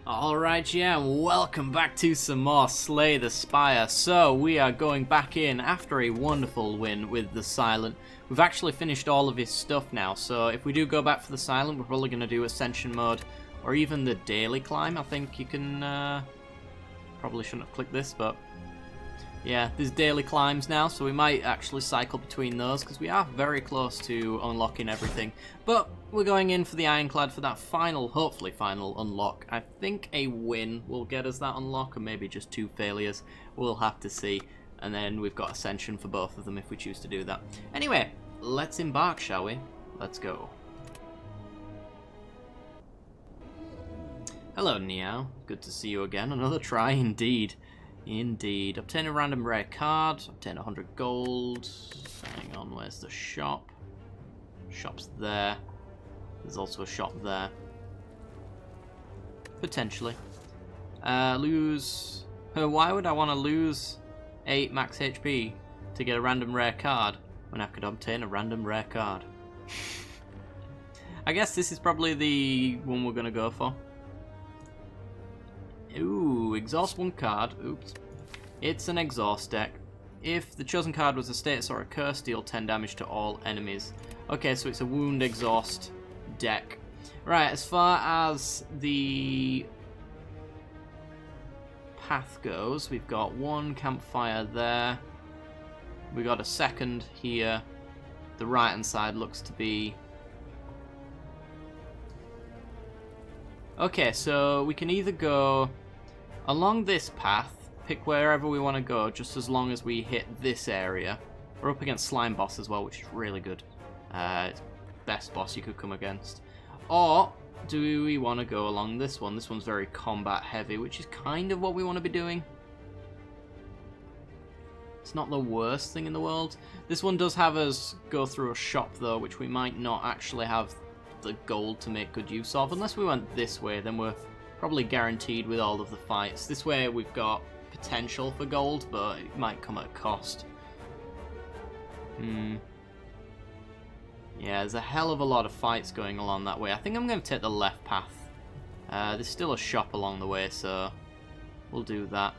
Alright, yeah, and welcome back to some more Slay the Spire. So, we are going back in after a wonderful win with the Silent. We've actually finished all of his stuff now, so if we do go back for the Silent, we're probably going to do Ascension mode, or even the Daily Climb. I think you can, probably shouldn't have clicked this, but yeah, there's daily climbs now, so we might actually cycle between those, because we are very close to unlocking everything. But we're going in for the Ironclad for that final, hopefully final unlock. I think a win will get us that unlock, or maybe just 2 failures. We'll have to see. And then we've got Ascension for both of them if we choose to do that. Anyway, let's embark, shall we? Let's go. Hello, Niao. Good to see you again. Another try, indeed. Indeed. Obtain a random rare card. Obtain 100 gold. Hang on, where's the shop? Shop's there. There's also a shop there. Potentially. Lose... Why would I want to lose 8 max HP to get a random rare card when I could obtain a random rare card? I guess this is probably the one we're going to go for. Ooh, exhaust 1 card. Oops. It's an exhaust deck. If the chosen card was a status or a curse, deal 10 damage to all enemies. Okay, so it's a wound exhaust deck. Right, as far as the path goes, we've got 1 campfire there. We got a second here. The right hand side looks to be... Okay, so we can either go along this path, pick wherever we want to go, just as long as we hit this area. We're up against Slime Boss as well, which is really good. It's the best boss you could come against. Or do we want to go along this one? This one's very combat heavy, which is kind of what we want to be doing. It's not the worst thing in the world. This one does have us go through a shop though, which we might not actually have the gold to make good use of. Unless we went this way, then we're probably guaranteed with all of the fights. This way we've got potential for gold, but it might come at a cost. Yeah, there's a hell of a lot of fights going along that way. I think I'm going to take the left path. There's still a shop along the way, so we'll do that.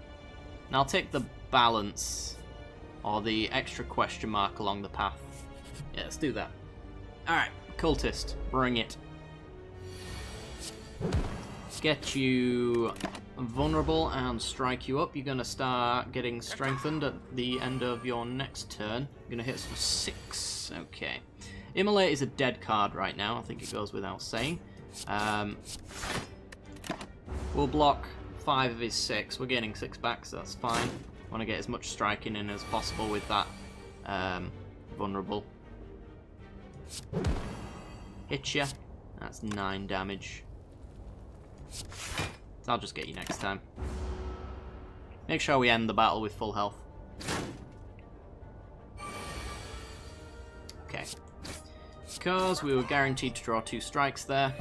And I'll take the balance, or the extra question mark along the path. Yeah, let's do that. Alright, cultist, bring it. Get you vulnerable and strike you up. You're going to start getting strengthened at the end of your next turn. You're going to hit us for 6. Okay. Immolate is a dead card right now. I think it goes without saying. We'll block 5 of his 6. We're getting 6 back, so that's fine. Want to get as much striking in as possible with that vulnerable. Hit ya. That's 9 damage. So I'll just get you next time. Make sure we end the battle with full health. Okay. Because we were guaranteed to draw 2 strikes there.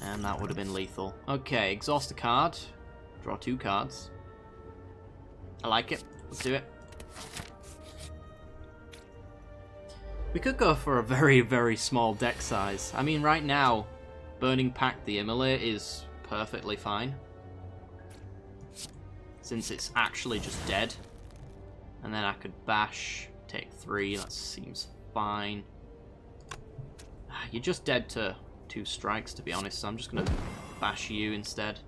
And that would have been lethal. Okay, exhaust a card. Draw 2 cards. I like it. Let's do it. We could go for a very, very small deck size. I mean, right now, Burning Pact the Immolate is perfectly fine. Since it's actually just dead. And then I could bash, take 3, that seems fine. You're just dead to 2 strikes, to be honest, so I'm just going to bash you instead.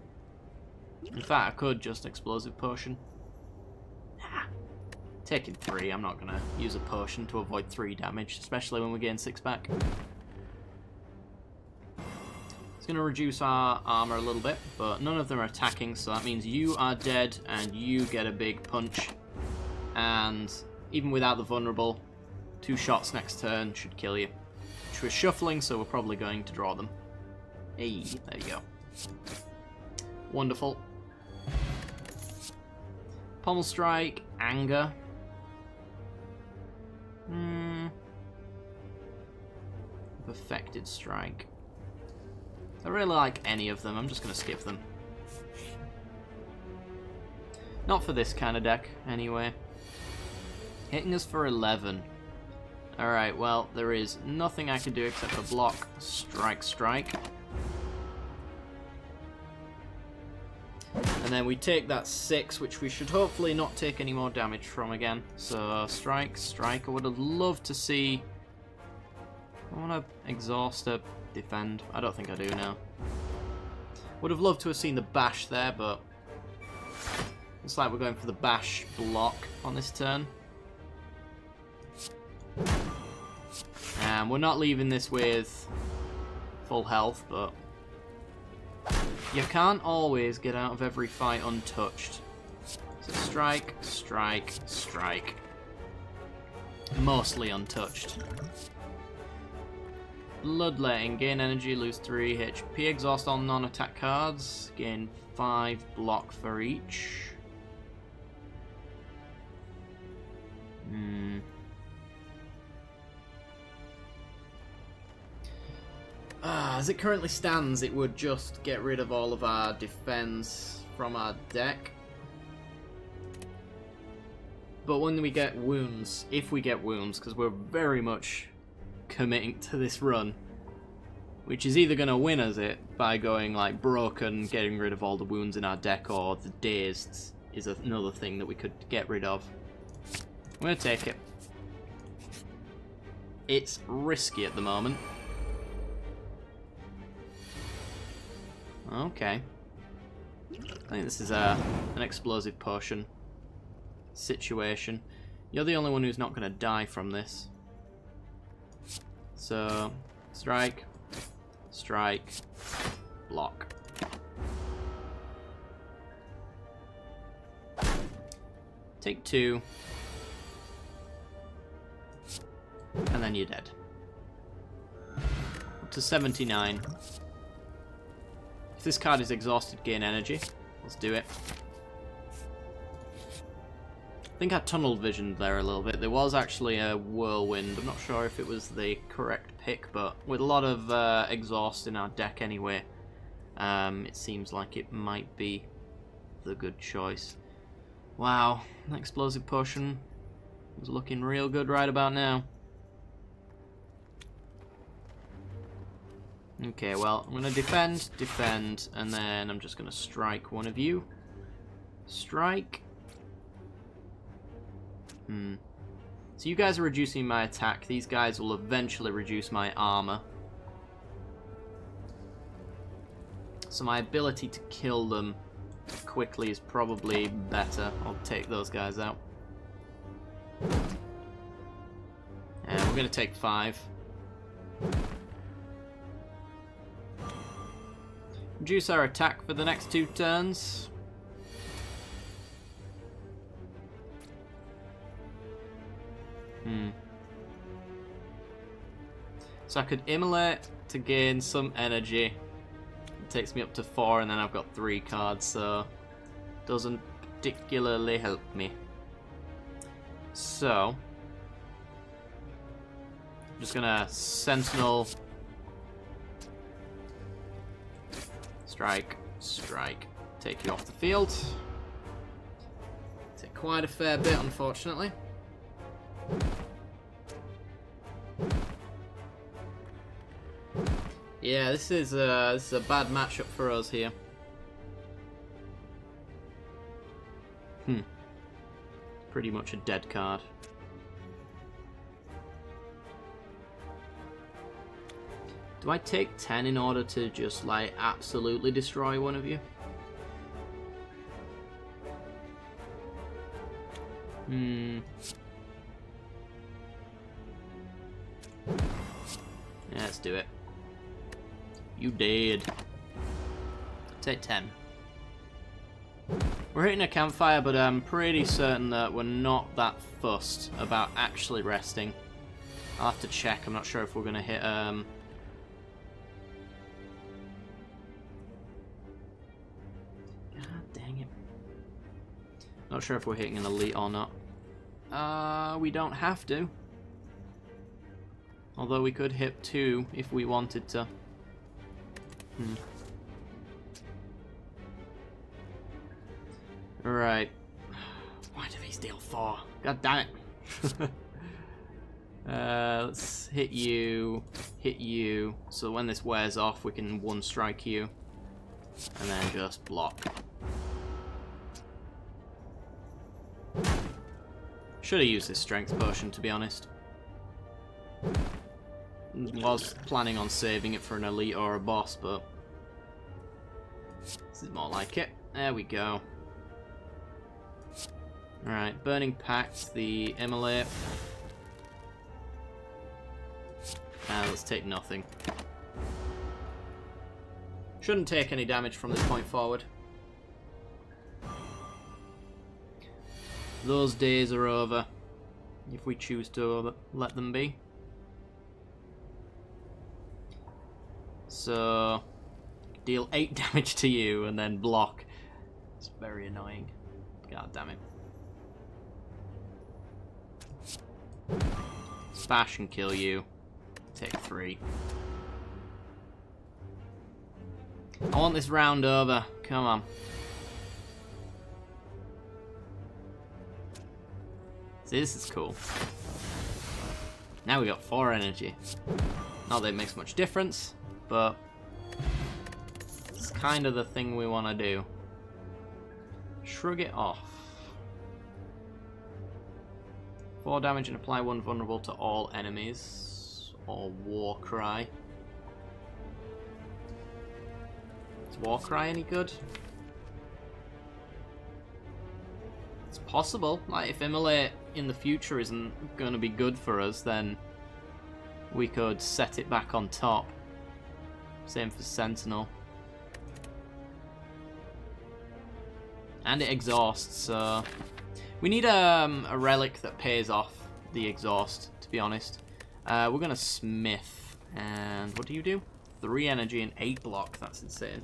In fact, I could just Explosive Potion. Taking 3, I'm not going to use a potion to avoid 3 damage, especially when we gain 6 back. It's going to reduce our armor a little bit, but none of them are attacking, so that means you are dead and you get a big punch. And even without the vulnerable, 2 shots next turn should kill you. Which we're shuffling, so we're probably going to draw them. Hey, there you go. Wonderful. Pommel Strike, Anger. Perfected Strike. I really like any of them. I'm just going to skip them. Not for this kind of deck, anyway. Hitting us for 11. Alright, well, there is nothing I can do except for block, strike, strike. And then we take that 6, which we should hopefully not take any more damage from again. So, strike, strike. I would have loved to see... I want to exhaust a defend. I don't think I do now. Would have loved to have seen the bash there, but... Looks like we're going for the bash block on this turn. And we're not leaving this with full health, but... You can't always get out of every fight untouched. So strike, strike, strike. Mostly untouched. Bloodletting. Gain energy, lose 3 HP. Exhaust all non-attack cards. Gain 5 block for each. As it currently stands, it would just get rid of all of our defense from our deck. But when we get wounds, if we get wounds, because we're very much committing to this run, which is either going to win us it by going like broken, getting rid of all the wounds in our deck, or the dazed is another thing that we could get rid of. I'm going to take it. It's risky at the moment. Okay. I think this is an explosive potion situation. You're the only one who's not going to die from this. So, strike, strike, block. Take 2. And then you're dead. Up to 79. If this card is exhausted, gain energy. Let's do it. I think I tunnel visioned there a little bit. There was actually a whirlwind. I'm not sure if it was the correct pick, but with a lot of exhaust in our deck anyway, it seems like it might be the good choice. Wow, that explosive potion is looking real good right about now. Okay, well, I'm going to defend, and then I'm just going to strike one of you. Strike. So you guys are reducing my attack. These guys will eventually reduce my armor. So my ability to kill them quickly is probably better. I'll take those guys out. And we're going to take 5. Reduce our attack for the next 2 turns. So I could immolate to gain some energy. It takes me up to 4, and then I've got 3 cards, so doesn't particularly help me. So I'm just gonna Sentinel. Strike, strike, take you off the field. Take quite a fair bit, unfortunately. Yeah, this is a bad matchup for us here. Pretty much a dead card. Do I take 10 in order to just, like, absolutely destroy one of you? Yeah, let's do it. You dead. Take 10. We're hitting a campfire, but I'm pretty certain that we're not that fussed about actually resting. I'll have to check. I'm not sure if we're going to hit... God dang it. Not sure if we're hitting an elite or not. We don't have to. Although we could hit 2 if we wanted to. Right. Why do these deal 4? God damn it. Let's hit you, so when this wears off we can 1-strike you, and then just block. Should have used this strength potion, to be honest. Was planning on saving it for an elite or a boss, but this is more like it. There we go. Alright, Burning Pact, the Immolate. Let's take nothing. Shouldn't take any damage from this point forward. Those days are over, if we choose to let them be. So, deal 8 damage to you and then block. It's very annoying. God damn it. Smash and kill you. Take 3. I want this round over. Come on. See, this is cool. Now we got 4 energy. Not that it makes much difference, but it's kind of the thing we want to do. Shrug it off. 4 damage and apply 1 vulnerable to all enemies. Or War Cry. Is War Cry any good? It's possible. Like, if Immolate in the future isn't going to be good for us, then we could set it back on top. Same for Sentinel. And it exhausts, so we need a relic that pays off the exhaust, to be honest. We're going to Smith, and what do you do? 3 energy and 8 block, that's insane.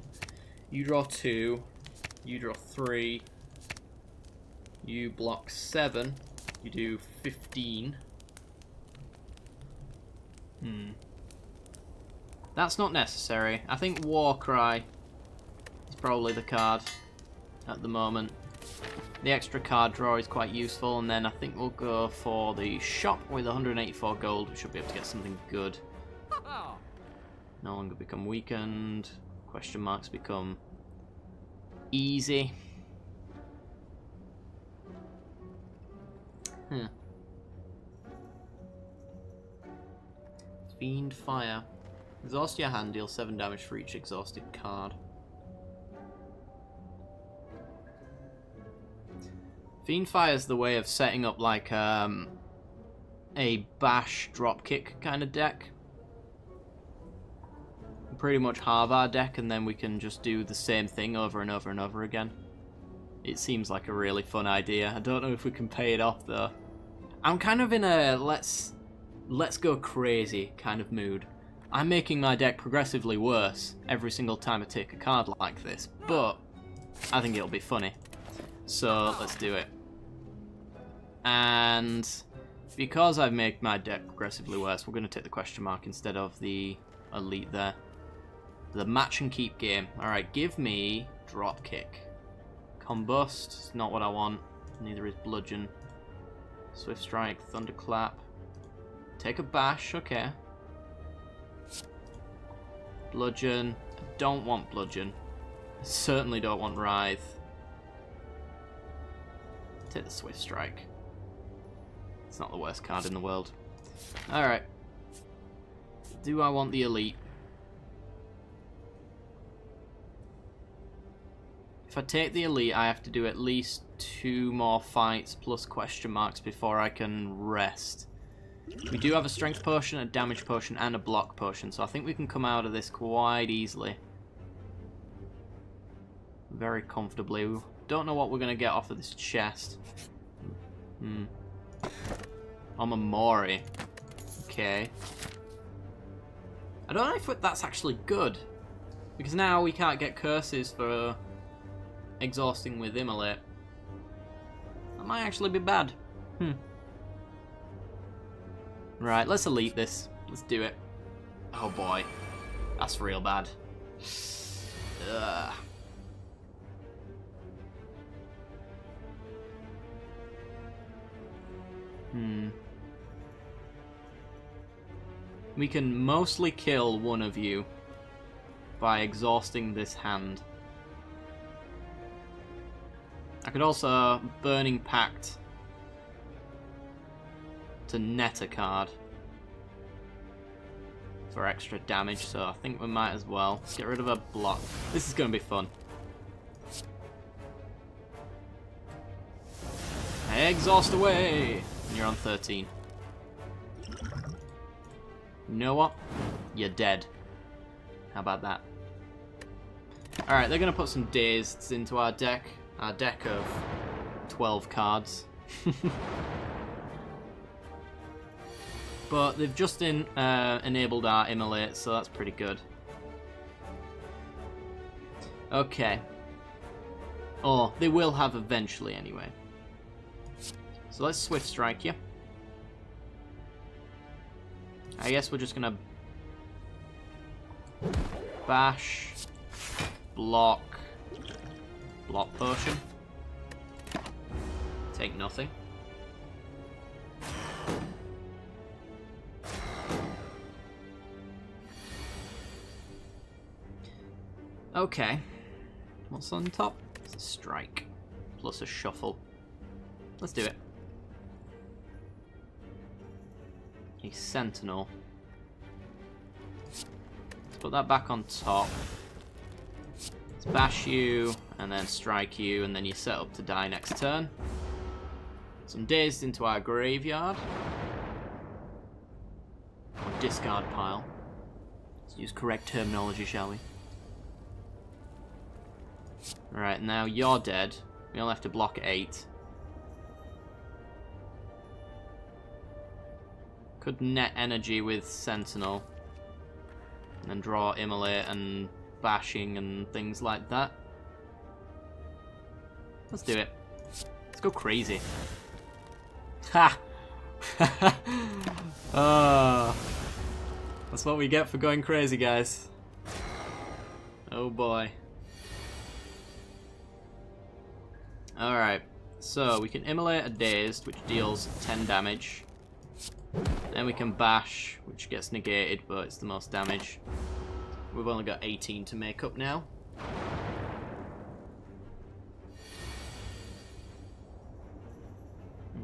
You draw 2, you draw 3, you block 7, you do 15. That's not necessary. I think War Cry is probably the card at the moment. The extra card draw is quite useful, and then I think we'll go for the shop with 184 gold. We should be able to get something good. No longer become weakened. Question marks become easy. Fiend Fire. Exhaust your hand, deal 7 damage for each exhausted card. Fiend Fire is the way of setting up like a bash dropkick kind of deck. Pretty much halve our deck, and then we can just do the same thing over and over and over again. It seems like a really fun idea. I don't know if we can pay it off though. I'm kind of in a let's go crazy kind of mood. I'm making my deck progressively worse every single time I take a card like this, but I think it'll be funny. So let's do it. And because I've made my deck progressively worse, we're going to take the question mark instead of the elite there. The match and keep game. Alright, give me dropkick. Combust is not what I want. Neither is bludgeon. Swift strike, thunderclap. Take a bash, okay. Bludgeon. I don't want bludgeon. I certainly don't want writhe. Take the swift strike. It's not the worst card in the world. Alright. Do I want the elite? If I take the elite, I have to do at least 2 more fights plus question marks before I can rest. We do have a strength potion, a damage potion, and a block potion, so I think we can come out of this quite easily. Very comfortably. We don't know what we're going to get off of this chest. Omamori. Okay. I don't know if that's actually good, because now we can't get curses for exhausting with Immolate. That might actually be bad. Right, let's elite this. Let's do it. Oh boy. That's real bad. Ugh. We can mostly kill one of you by exhausting this hand. I could also Burning Pact to net a card for extra damage, so I think we might as well. Let's get rid of a block. This is going to be fun. Exhaust away! And you're on 13. You know what? You're dead. How about that? Alright, they're going to put some dazed into our deck. Our deck of 12 cards. But they've just enabled our Immolate, so that's pretty good. Okay. Oh, they will have eventually anyway. So let's Swift Strike you. I guess we're just gonna bash, block potion, take nothing. Okay, what's on top? It's a strike plus a shuffle. Let's do it. A sentinel. Let's put that back on top. Let's bash you, and then strike you, and then you set up to die next turn. Some dazed into our graveyard. Or discard pile. Let's use correct terminology, shall we? Alright, now you're dead. We only have to block 8. Could net energy with Sentinel. And then draw Immolate and bashing and things like that. Let's do it. Let's go crazy. Ha! That's what we get for going crazy, guys. Oh boy. Alright, so we can Immolate a Dazed, which deals 10 damage. Then we can bash, which gets negated, but it's the most damage. We've only got 18 to make up now.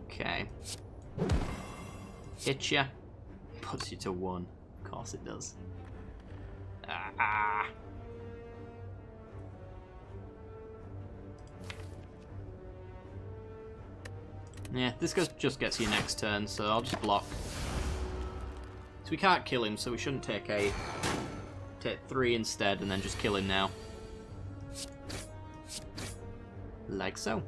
Okay. Hit ya. Puts you to 1. Of course it does. Ah. Yeah, this just gets you next turn, so I'll just block. So we can't kill him, so we shouldn't take 8. Take 3 instead, and then just kill him now. Like so.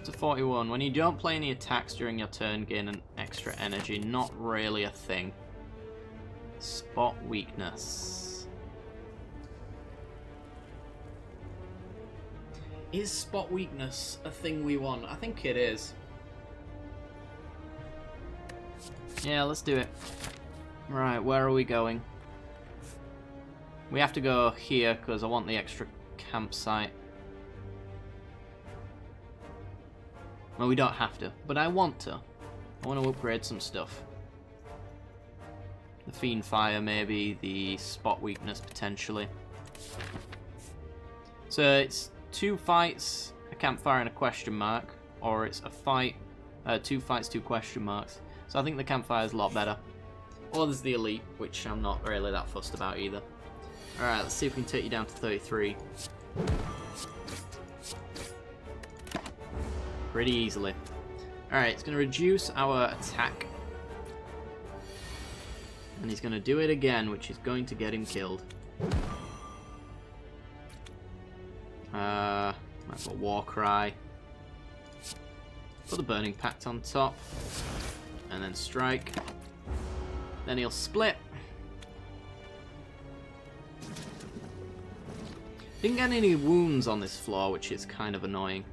To 41. When you don't play any attacks during your turn, gain an extra energy. Not really a thing. Spot weakness. Is spot weakness a thing we want? I think it is. Yeah, let's do it. Right, where are we going? We have to go here because I want the extra campsite. Well, we don't have to, but I want to. I want to upgrade some stuff. The Fiend Fire, maybe. The spot weakness, potentially. So it's 2 fights, a campfire, and a question mark, or it's a fight, 2 fights, 2 question marks. So I think the campfire is a lot better. Or there's the elite, which I'm not really that fussed about either. Alright, let's see if we can take you down to 33. Pretty easily. Alright, it's going to reduce our attack. And he's going to do it again, which is going to get him killed. Might as well War Cry. Put the Burning Pact on top. And then strike. Then he'll split. Didn't get any wounds on this floor, which is kind of annoying.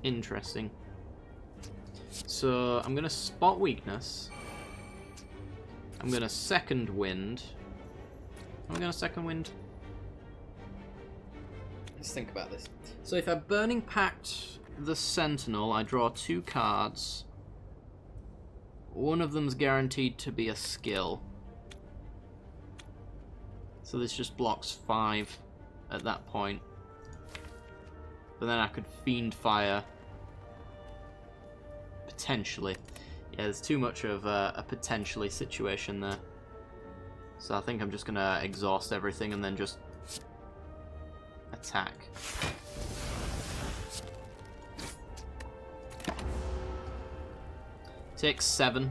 Interesting. So I'm going to spot weakness. I'm going to second wind. Am I going to second wind? Let's think about this. So if I Burning Pact the Sentinel, I draw 2 cards. One of them's guaranteed to be a skill. So this just blocks 5. at that point. But then I could Fiend Fire. Potentially. Yeah, there's too much of a potentially situation there. So I think I'm just going to exhaust everything and then just attack. Takes 7.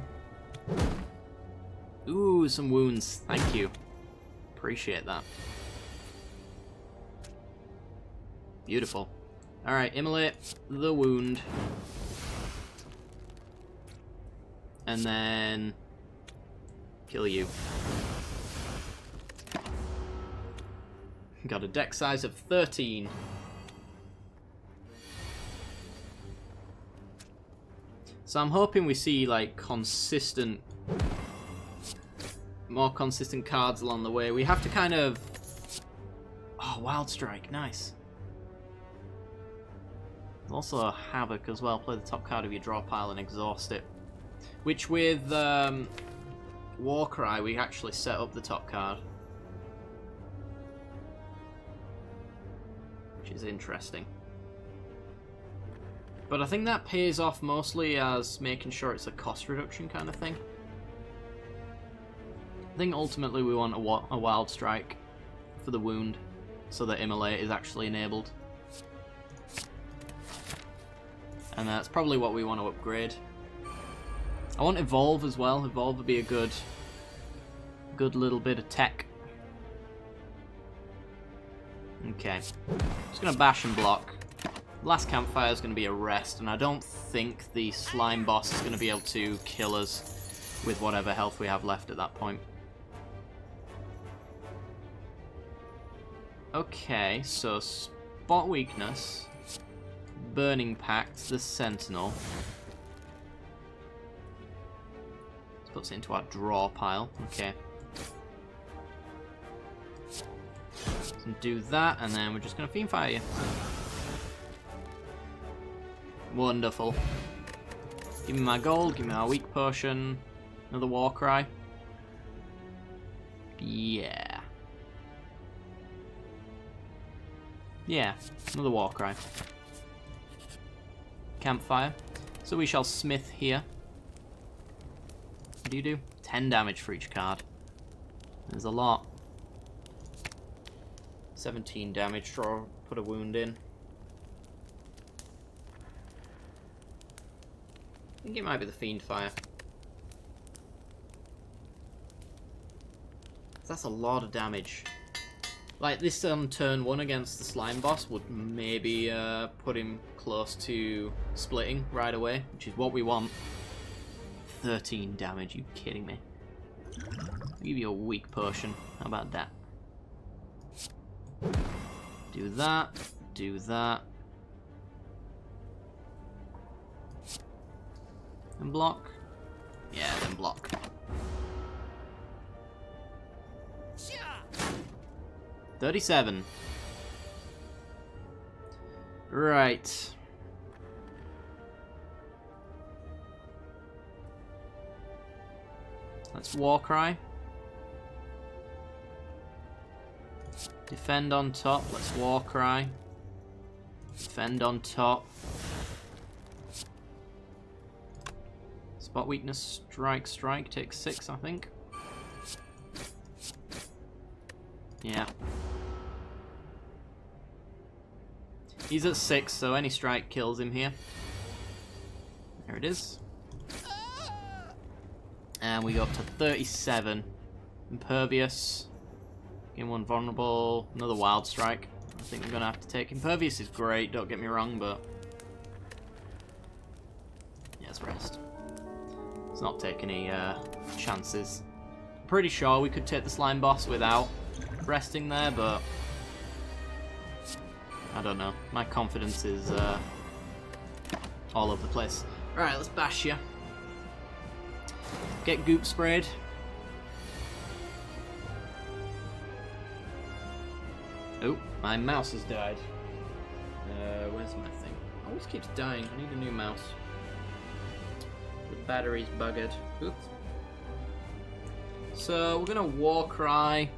Ooh, some wounds. Thank you. Appreciate that. Beautiful. Alright, immolate the wound. And then kill you. Got a deck size of 13. So I'm hoping we see like more consistent cards along the way. We have to kind of... Oh, Wild Strike, nice. Also Havoc as well. Play the top card of your draw pile and exhaust it. Which with Warcry we actually set up the top card. Which is interesting. But I think that pays off mostly as making sure it's a cost reduction kind of thing. I think ultimately we want a Wild Strike for the wound so that Immolate is actually enabled. And that's probably what we want to upgrade. I want Evolve as well. Evolve would be a good little bit of tech. Okay. Just going to bash and block. Last campfire is going to be a rest, and I don't think the slime boss is going to be able to kill us with whatever health we have left at that point. Okay, so spot weakness, Burning Pact, the Sentinel. This puts it into our draw pile. Okay. So do that, and then we're just going to Fiend Fire you. Wonderful. Give me my gold, give me my weak potion. Another Warcry. Yeah. Yeah, another Warcry. Campfire. So we shall smith here. What do you do? 10 damage for each card. There's a lot. 17 damage, put a wound in. I think it might be the Fiend Fire. That's a lot of damage. Like, this on turn 1 against the slime boss would maybe put him close to splitting right away, which is what we want. 13 damage, you kidding me? I'll give you a weak potion. How about that? Do that, do that. And block. Yeah, then block. $37. Right. Let's Warcry. Defend on top. Let's Warcry. Defend on top. Spot weakness, strike, takes 6, I think. Yeah. He's at 6, so any strike kills him here. There it is. And we go up to 37. Impervious. Game 1 vulnerable. Another Wild Strike. I think I'm going to have to take. Impervious is great, don't get me wrong, but... yeah, let's rest. Let's not take any chances. I'm pretty sure we could take the slime boss without resting there, but... I don't know. My confidence is all over the place. Alright, let's bash you. Get goop sprayed. Oh, my mouse has died. Where's my thing? It always keeps dying. I need a new mouse. The battery's buggered. Oops. So we're gonna Warcry.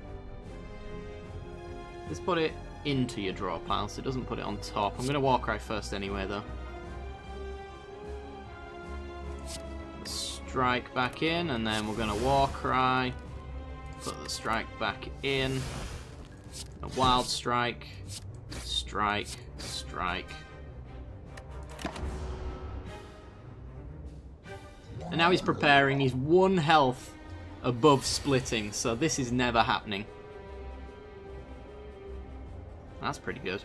Let's put it into your draw pile, so it doesn't put it on top. I'm going to Warcry first anyway, though. Strike back in, and then we're going to Warcry. Put the strike back in. A wild strike. Strike. Strike. And now he's preparing. He's 1 health above splitting, so this is never happening. That's pretty good.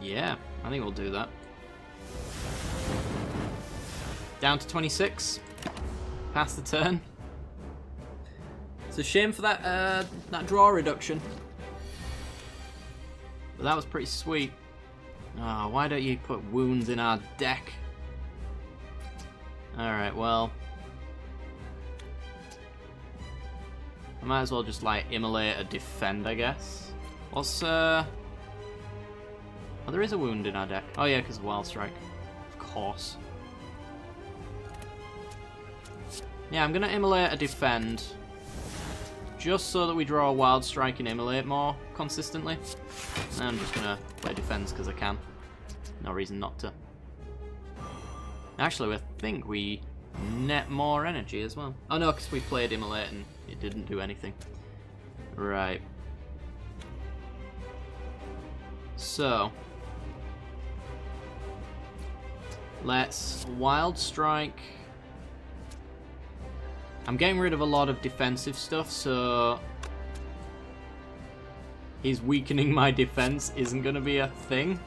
Yeah, I think we'll do that. Down to 26. Pass the turn. It's a shame for that draw reduction. But that was pretty sweet. Oh, why don't you put wounds in our deck? Alright, well. I might as well just, like, immolate a defend, I guess. What's, Oh, there is a wound in our deck. Oh, yeah, because of Wild Strike. Of course. Yeah, I'm going to immolate a defend. Just so that we draw a Wild Strike and immolate more consistently. And I'm just going to play defense because I can. No reason not to. Actually, I think we net more energy as well. Oh no, because we played immolate and it didn't do anything. Right. So. Let's Wild Strike. I'm getting rid of a lot of defensive stuff, so he's weakening my defense isn't going to be a thing.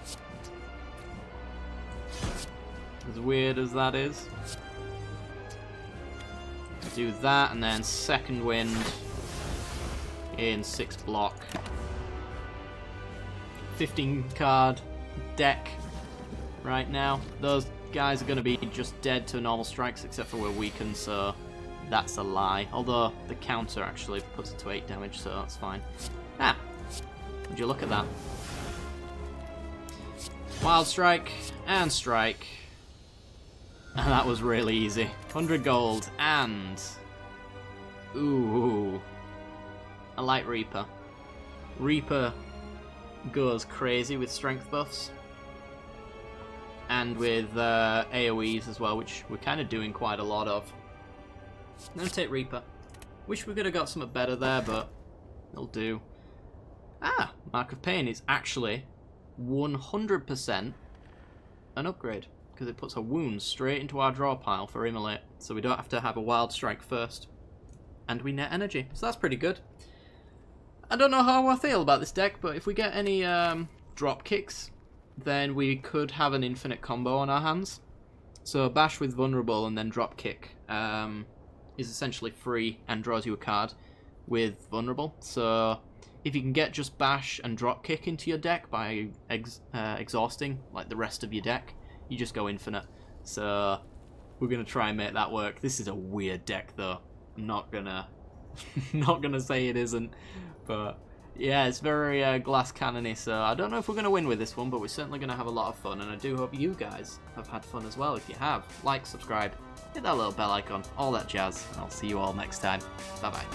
As weird as that is. Do that, and then second wind in 6 block. 15 card deck right now. Those guys are going to be just dead to normal strikes, except for we're weakened, so that's a lie. Although the counter actually puts it to 8 damage, so that's fine. Ah! Would you look at that? Wild Strike and Strike. And that was really easy. 100 gold and... Ooh. A Light Reaper. Reaper goes crazy with strength buffs. And with AoEs as well, which we're kind of doing quite a lot of. I'm going to take Reaper. Wish we could have got something better there, but it'll do. Ah! Mark of Pain is actually 100% an upgrade. Because it puts a wound straight into our draw pile for immolate. So we don't have to have a Wild Strike first. And we net energy. So that's pretty good. I don't know how I feel about this deck, but if we get any drop kicks, then we could have an infinite combo on our hands. So Bash with Vulnerable and then drop kick is essentially free and draws you a card with Vulnerable. So if you can get just Bash and drop kick into your deck by exhausting like the rest of your deck, you just go infinite. So we're gonna try and make that work. This is a weird deck though. I'm not gonna say it isn't, but yeah, it's very glass cannony. So I don't know if we're gonna win with this one, but we're certainly gonna have a lot of fun, and I do hope you guys have had fun as well. If you have, like, subscribe, hit that little bell icon, all that jazz, and I'll see you all next time. Bye bye.